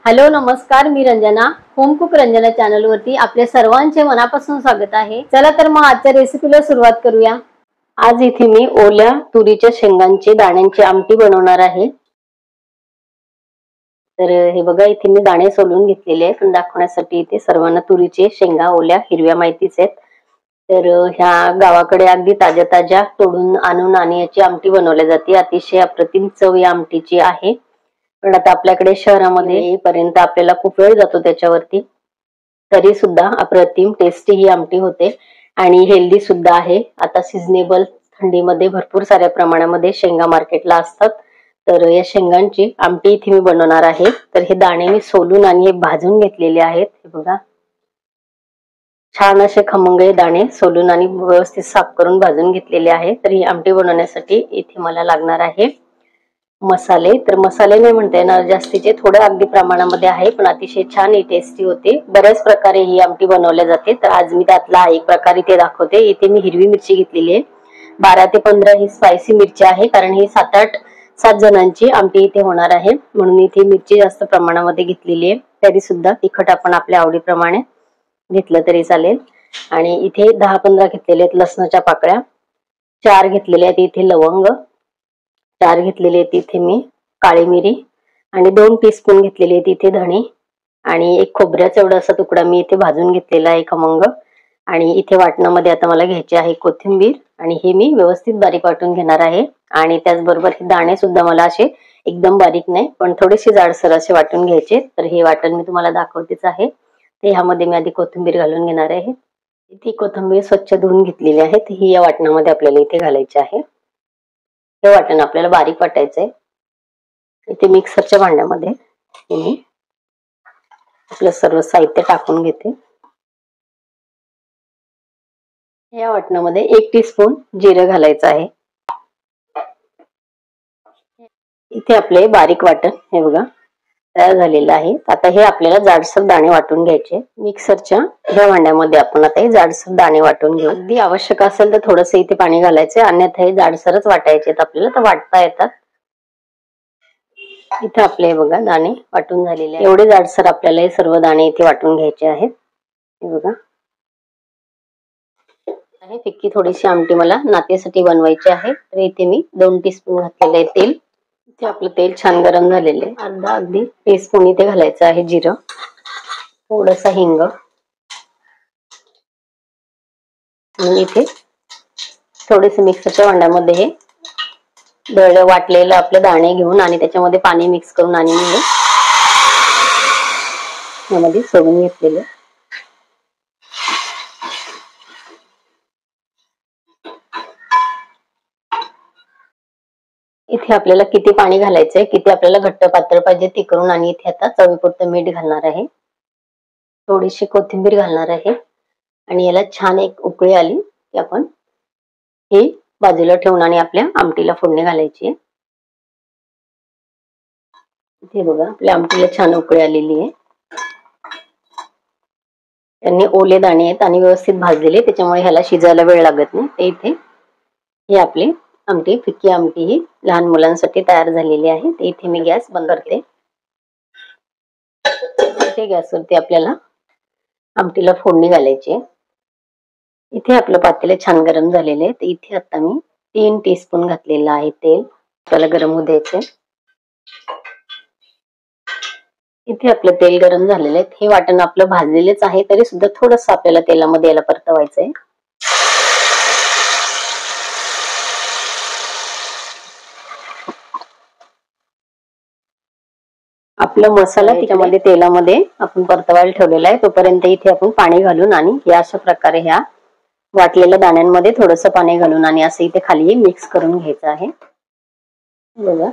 Hello नमस्कार, मी Ranjana. Home cook Ranjana channel वरती आपल्या सर्वांचे मनापासून स्वागत आहे. चला तर मग आजच्या रेसिपीला सुरुवात करूया. आज इथे मी ओल्या तुरीच्या शेंगांची दाण्यांची आमटी बनवणार आहे. तर हे बघा, इथे मी दाणे सोलून घेतलेले आहेत पण दाखवण्यासाठी. इथे सर्वांना तुरीचे शेंगा ओल्या हिरव्या माहितीच आहेत. तर ह्या गावाकडे अगदी ताज्या ताज्या तोडून आणून आणि याची आमटी बनवली जाते. अतिशय अप्रतिम चव या आमटीची आहे. पण आता आपल्याकडे शहरामध्ये येईपर्यंत आपल्याला खूप वेळ जातो त्याच्यावरती, तरी सुद्धा अप्रतिम टेस्टी ही आमटी होते आणि हेल्दी सुद्धा आहे. आता सिजनेबल थंडीमध्ये भरपूर साऱ्या प्रमाणामध्ये शेंगा मार्केटला असतात. तर या शेंगांची आमटी इथे मी बनवणार आहे. तर हे दाणे मी सोलून आणि हे भाजून घेतलेले आहेत. हे बघा, छान असे खमंग दाणे सोलून आणि व्यवस्थित साफ करून भाजून घेतलेले आहे. तर ही आमटी बनवण्यासाठी इथे मला लागणार आहे मसाले. तर मसाले नाही म्हणता येणार जास्तीचे, थोडे अगदी प्रमाणामध्ये आहे पण अतिशय छान टेस्टी होते. बऱ्याच प्रकारे ही आमटी बनवल्या जाते, तर आज मी त्यातला एक प्रकार इथे दाखवते. इथे मी हिरवी मिरची घेतलेली आहे, 12 ते 15 ही स्पायसी मिरची आहे. कारण ही 7 जणांची आमटी इथे होणार आहे, म्हणून इथे मिरची जास्त प्रमाणामध्ये घेतलेली आहे. तरी सुद्धा तिखट आपण आपल्या आवडीप्रमाणे घेतलं तरी चालेल. आणि इथे 10-15 घेतलेले आहेत लसणाच्या पाकळ्या, 4 घेतलेले आहेत इथे लवंग, 4 घेतलेले आहेत इथे मी काळी मिरी, आणि 2 टीस्पून घेतलेले आहेत इथे धणे, आणि एक खोबऱ्याचा एवढा असा तुकडा मी इथे भाजून घेतलेला आहे खमंग. आणि इथे वाटणामध्ये आता मला घ्यायची आहे कोथिंबीर, आणि हे मी व्यवस्थित बारीक वाटून घेणार आहे. आणि त्याचबरोबर हे दाणे सुद्धा मला असे एकदम बारीक नाही पण थोडेसे जाडसर असे वाटून घ्यायचे. तर हे वाटण मी तुम्हाला दाखवतेच आहे. ते ह्यामध्ये मी आधी कोथिंबीर घालून घेणार आहे. इथे कोथिंबीर स्वच्छ धुवून घेतलेली आहे, ही या वाटणामध्ये आपल्याला इथे घालायची आहे. हे वाटण आपल्याला बारीक वाटायचंय. इथे मिक्सरच्या भांड्यामध्ये मी आपलं सर्व साहित्य टाकून घेते. या वाटणामध्ये 1 टीस्पून जिरं घालायचं आहे. इथे आपले बारीक वाटण हे बघा तयार झालेलं आहे. आता हे आपल्याला जाडसर दाणे वाटून घ्यायचे. मिक्सरच्या ह्या भांड्यामध्ये आपण आता हे जाडसर दाणे वाटून घेऊ. अगदी आवश्यक असेल तर थोडंसं इथे पाणी घालायचे, अन्यथा हे जाडसरच वाटायचे आपल्याला, तर वाटता येतात. इथे आपले बघा दाणे वाटून झालेले आहेत. एवढे जाडसर आपल्याला हे सर्व दाणे इथे वाटून घ्यायचे आहेत. हे बघा, आहे फिक्की थोडीशी आमटी मला नातेसाठी बनवायची आहे. तर इथे मी 2 टीस्पून घातलेले आहे तेल. इथे आपलं तेल छान गरम झालेले आहे. अगदी टीस्पून इथे घालायचं आहे जिरं, थोडंसं हिंग, आणि इथे थोडेसे मिक्सरच्या भांड्यामध्ये हे दळलं वाटलेलं आपले दाणे घेऊन आणि त्याच्यामध्ये पाणी मिक्स करून आणि मी यामध्ये सोडून घेतलेलं. इथे आपल्याला किती पाणी घालायचंय, किती आपल्याला घट्ट पातळ पाहिजे ते करून, आणि इथे आता चवीपुरतं मीठ घालणार आहे, थोडीशी कोथिंबीर घालणार आहे. आणि याला छान एक उकळी आली की आपण हे बाजूला ठेवून आणि आपल्या आमटीला फोडणी घालायची आहे. इथे बघा आपल्या आमटीला छान उकळी आलेली आहे. त्यांनी ओले दाणे आहेत आणि व्यवस्थित भाजलेले, त्याच्यामुळे ह्याला शिजायला वेळ लागत नाही. ते इथे ही आपली आमटी, फिक्की आमटी ही लहान मुलांसाठी तयार झालेली आहे. ते इथे मी गॅस बंद करते. इथे गॅसवरती आपल्याला आमटीला फोडणी घालायची आहे. इथे आपलं पातेलं छान गरम झालेलं आहे. तर इथे आता मी 3 टीस्पून घातलेलं आहे तेल, त्याला गरम होऊ द्यायचंय. इथे आपलं तेल गरम झालेलं आहे. हे वाटण आपलं भाजलेलंच आहे, तरी सुद्धा थोडंसं आपल्याला तेलामध्ये याला परतवायचंय. आपला मसाला त्याच्यामध्ये तेलामध्ये आपण परतवायला ठेवलेला आहे, तोपर्यंत इथे आपण पाणी घालून आणि या अशा प्रकारे ह्या वाटलेल्या दाण्यांमध्ये थोडंसं पाणी घालून आणि असं इथे खाली मिक्स करून घ्यायचं आहे. बघा,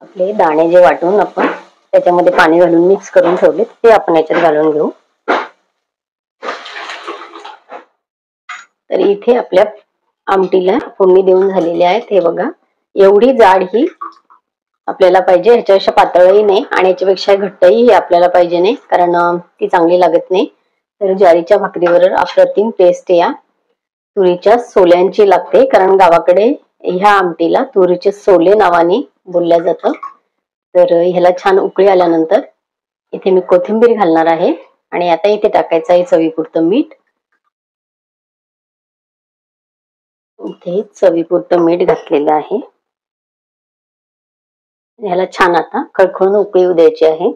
आपले दाणे जे वाटून आपण त्याच्यामध्ये पाणी घालून मिक्स करून ठेवले ते आपण याच्यात घालून घेऊ. तर इथे आपल्या आमटीला फोडणी देऊन झालेली आहे. हे बघा, एवढी जाड ही आपल्याला पाहिजे, ह्याच्यापेक्षा पातळही नाही आणि याच्यापेक्षा घट्टही आपल्याला पाहिजे नाही, कारण ती चांगली लागत नाही. तर ज्वारीच्या भाकरीवर अप्रतिम टेस्ट या तुरीच्या सोल्यांची लागते, कारण गावाकडे ह्या आमटीला तुरीचे सोले नावाने बोलल्या जातं। तर ह्याला छान उकळी आल्यानंतर इथे मी कोथिंबीर घालणार आहे आणि आता इथे टाकायचं आहे चवीपुरतं मीठ। इथे चवीपुरतं मीठ घातलेलं आहे। ह्याला छान आता खळखळून उकळी येऊ द्यायची आहे।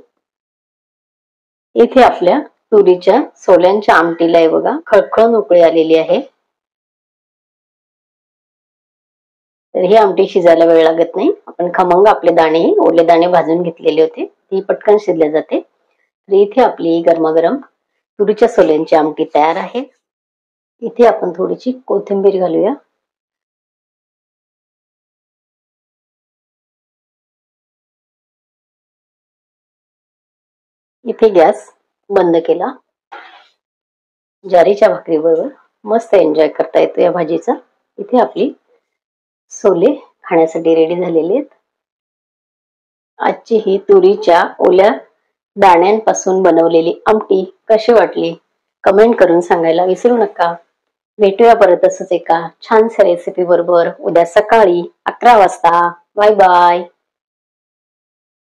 इथे आपल्या तुरीच्या सोल्यांच्या आमटीला आहे बघा खळखळून उकळी आलेली आहे। तर ही आमटी शिजायला वेळ लागत नाही। आपण खमंग आपले दाणे ओले दाणे भाजून घेतलेले होते, ती पटकन शिजले जाते। तर इथे आपली गरमागरम तुरीच्या सोल्यांची आमटी तयार आहे। इथे आपण थोडीशी कोथिंबीर घालूया। इथे गॅस बंद केला। ज्वारीच्या भाकरी बरोबर मस्त एन्जॉय करता येतो या भाजीचा। इथे आपली सोले खाण्यासाठी रेडी झालेले आहेत। आजची ही तुरीच्या ओल्या दाण्यांपासून बनवलेली आमटी कशी वाटली कमेंट करून सांगायला विसरू नका। भेटूया परत असंच एका छानशा रेसिपी बरोबर उद्या सकाळी 11 वाजता। Bye bye.